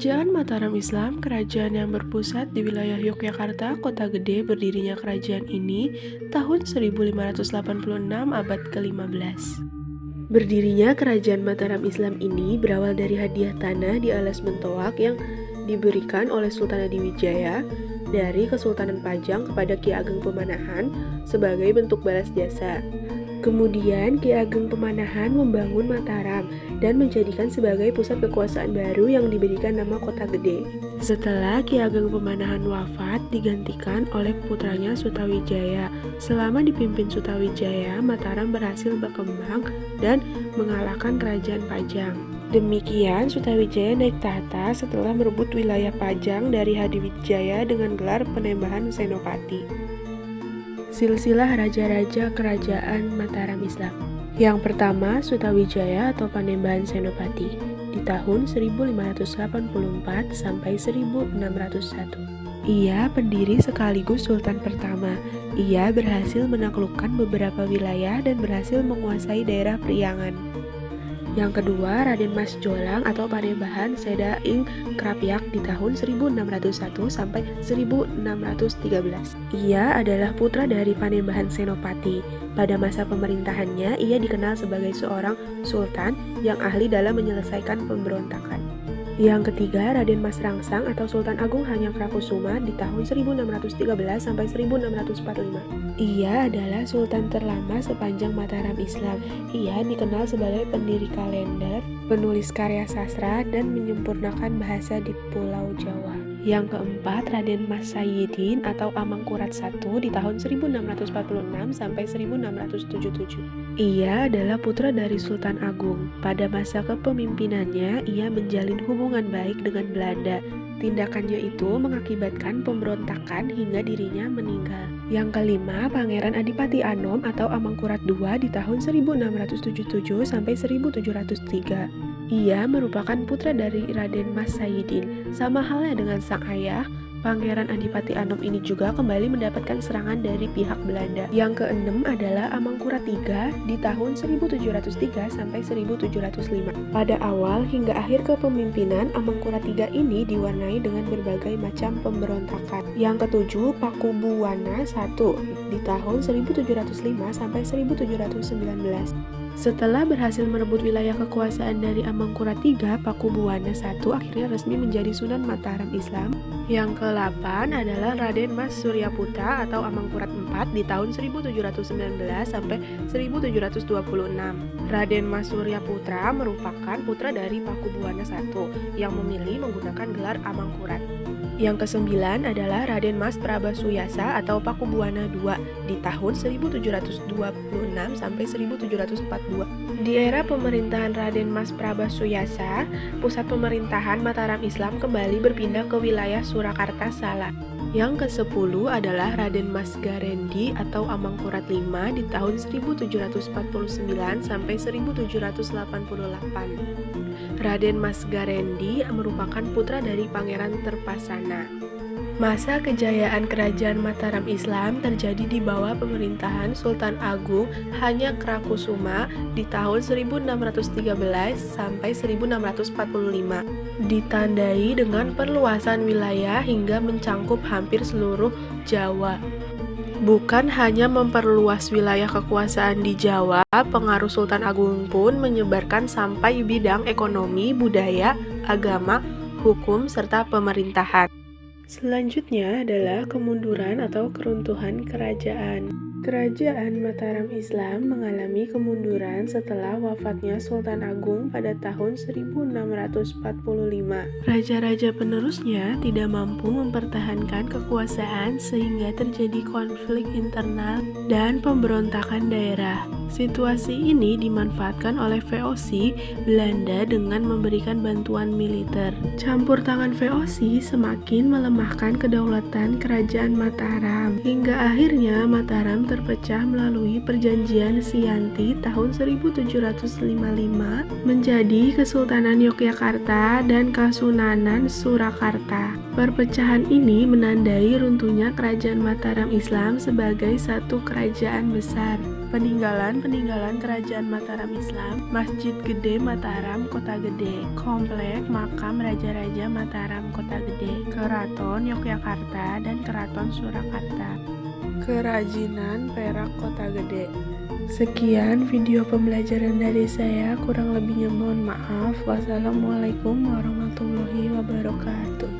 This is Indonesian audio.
Kerajaan Mataram Islam, kerajaan yang berpusat di wilayah Yogyakarta, kota gede. Berdirinya kerajaan ini tahun 1586 abad ke-15. Berdirinya kerajaan Mataram Islam ini berawal dari hadiah tanah di Alas Mentoak yang diberikan oleh Sultan Adiwijaya dari Kesultanan Pajang kepada Ki Ageng Pemanahan sebagai bentuk balas jasa. Kemudian Ki Ageng Pemanahan membangun Mataram dan menjadikan sebagai pusat kekuasaan baru yang diberikan nama Kota Gede. Setelah Ki Ageng Pemanahan wafat, digantikan oleh putranya Sutawijaya. Selama dipimpin Sutawijaya, Mataram berhasil berkembang dan mengalahkan kerajaan Pajang. Demikian Sutawijaya naik tahta setelah merebut wilayah Pajang dari Hadiwijaya dengan gelar Panembahan Senopati. Silsilah Raja-Raja Kerajaan Mataram Islam. Yang pertama, Sutawijaya atau Panembahan Senopati di tahun 1584 sampai 1601. Ia pendiri sekaligus Sultan pertama. Ia berhasil menaklukkan beberapa wilayah dan berhasil menguasai daerah Priangan. Yang kedua, Raden Mas Jolang atau Panembahan Seda ing Krapyak di tahun 1601 sampai 1613. Ia adalah putra dari Panembahan Senopati. Pada masa pemerintahannya, ia dikenal sebagai seorang sultan yang ahli dalam menyelesaikan pemberontakan. Yang ketiga, Raden Mas Rangsang atau Sultan Agung Hanyakrokusumo di tahun 1613 sampai 1645. Ia adalah sultan terlama sepanjang Mataram Islam. Ia dikenal sebagai pendiri kalender, penulis karya sastra, dan menyempurnakan bahasa di Pulau Jawa. Yang keempat, Raden Mas Sayyidin atau Amangkurat I di tahun 1646 sampai 1677. Ia adalah putra dari Sultan Agung. Pada masa kepemimpinannya, ia menjalin hubungan baik dengan Belanda. Tindakannya itu mengakibatkan pemberontakan hingga dirinya meninggal. Yang kelima, Pangeran Adipati Anom atau Amangkurat II di tahun 1677 sampai 1703. Ia merupakan putra dari Raden Mas Sayyidin. Sama halnya dengan sang ayah, Pangeran Adipati Anom ini juga kembali mendapatkan serangan dari pihak Belanda. Yang keenam adalah Amangkurat III di tahun 1703 sampai 1705. Pada awal hingga akhir kepemimpinan Amangkurat III ini diwarnai dengan berbagai macam pemberontakan. Yang ketujuh, Pakubuwana I di tahun 1705 sampai 1719. Setelah berhasil merebut wilayah kekuasaan dari Amangkurat III, Pakubuwana I akhirnya resmi menjadi Sunan Mataram Islam. Yang ke-8 adalah Raden Mas Suryaputra atau Amangkurat IV di tahun 1719 sampai 1726. Raden Mas Suryaputra merupakan putra dari Pakubuwana I yang memilih menggunakan gelar Amangkurat. Yang ke-9 adalah Raden Mas Prabasuyasa atau Pakubuwana II di tahun 1726 sampai 1742. Di era pemerintahan Raden Mas Prabasuyasa, pusat pemerintahan Mataram Islam kembali berpindah ke wilayah Surakarta Sala. Yang ke-10 adalah Raden Mas Garendi atau Amangkurat V di tahun 1749 sampai 1788. Raden Mas Garendi merupakan putra dari Pangeran Terpasana. Masa kejayaan kerajaan Mataram Islam terjadi di bawah pemerintahan Sultan Agung Hanyakrokusumo di tahun 1613 sampai 1645. Ditandai dengan perluasan wilayah hingga mencangkup hampir seluruh Jawa. Bukan hanya memperluas wilayah kekuasaan di Jawa, pengaruh Sultan Agung pun menyebarkan sampai bidang ekonomi, budaya, agama, hukum, serta pemerintahan. Selanjutnya adalah kemunduran atau keruntuhan kerajaan. Kerajaan Mataram Islam mengalami kemunduran setelah wafatnya Sultan Agung pada tahun 1645. Raja-raja penerusnya tidak mampu mempertahankan kekuasaan sehingga terjadi konflik internal dan pemberontakan daerah. Situasi ini dimanfaatkan oleh VOC Belanda dengan memberikan bantuan militer. Campur tangan VOC semakin melemahkan kedaulatan kerajaan Mataram hingga akhirnya Mataram terpecah melalui perjanjian Sianti tahun 1755 menjadi Kesultanan Yogyakarta dan Kasunanan Surakarta. Perpecahan ini menandai runtuhnya Kerajaan Mataram Islam sebagai satu kerajaan besar. Peninggalan-peninggalan Kerajaan Mataram Islam, Masjid Gede Mataram Kota Gede, Komplek Makam Raja-Raja Mataram Kota Gede, Keraton Yogyakarta dan Keraton Surakarta, Kerajinan Perak Kota Gede. Sekian video pembelajaran dari saya, kurang lebihnya mohon maaf. Wassalamualaikum warahmatullahi wabarakatuh.